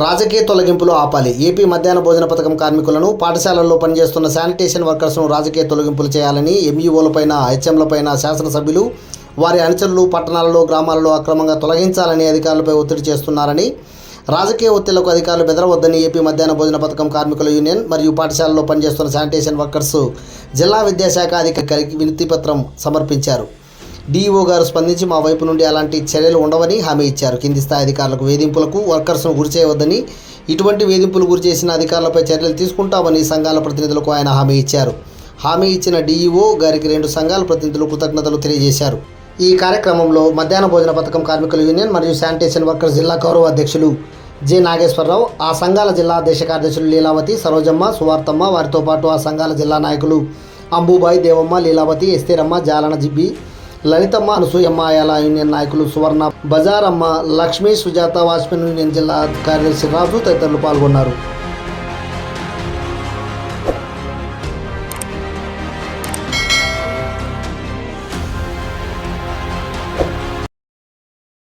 రాజకీయ తొలగింపులు ఆపాలి. ఏపీ మధ్యాహ్న భోజన పథకం కార్మికులను, పాఠశాలల్లో పనిచేస్తున్న శానిటేషన్ వర్కర్స్ను రాజకీయ తొలగింపులు చేయాలని ఎంఈఓలపైన, హెచ్ఎంలపైన శాసనసభ్యులు, వారి అనుచరులు పట్టణాలలో, గ్రామాలలో అక్రమంగా తొలగించాలని అధికారులపై ఒత్తిడి చేస్తున్నారని, రాజకీయ ఒత్తిళ్లకు అధికారులు బెదరవద్దని ఏపీ మధ్యాహ్న భోజన పథకం కార్మికుల యూనియన్ మరియు పాఠశాలలో పనిచేస్తున్న శానిటేషన్ వర్కర్స్ జిల్లా విద్యాశాఖ అధికారికి వినతిపత్రం సమర్పించారు. డీఈఓ గారు స్పందించి మా వైపు నుండి అలాంటి చర్యలు ఉండవని హామీ ఇచ్చారు. కింది స్థాయి అధికారులకు వేధింపులకు వర్కర్స్ను గురి చేయవద్దని, ఇటువంటి వేధింపులు గురి చేసిన అధికారులపై చర్యలు తీసుకుంటామని సంఘాల ప్రతినిధులకు ఆయన హామీ ఇచ్చారు. హామీ ఇచ్చిన డీఈఓ గారికి 2 సంఘాల ప్రతినిధులు కృతజ్ఞతలు తెలియజేశారు. ఈ కార్యక్రమంలో మధ్యాహ్న భోజన పథకం కార్మికుల యూనియన్ మరియు శానిటేషన్ వర్కర్స్ జిల్లా గౌరవ అధ్యక్షులు జె నాగేశ్వరరావు, ఆ సంఘాల జిల్లా అధ్యక్ష కార్యదర్శులు లీలావతి, సరోజమ్మ, సువార్తమ్మ, వారితో పాటు ఆ సంఘాల జిల్లా నాయకులు అంబుబాయి, దేవమ్మ, లీలావతి, ఎస్తేరమ్మ, జాలన జిబ్బి, లలితమ్మ, అనసూయమ్మ, అయాల యూనియన్ నాయకులు సువర్ణ, బజారమ్మ, లక్ష్మీ, సుజాత, వాచ్మెన్ యూనియన్ జిల్లా కార్యదర్శి రాజు తదితరులు పాల్గొన్నారు.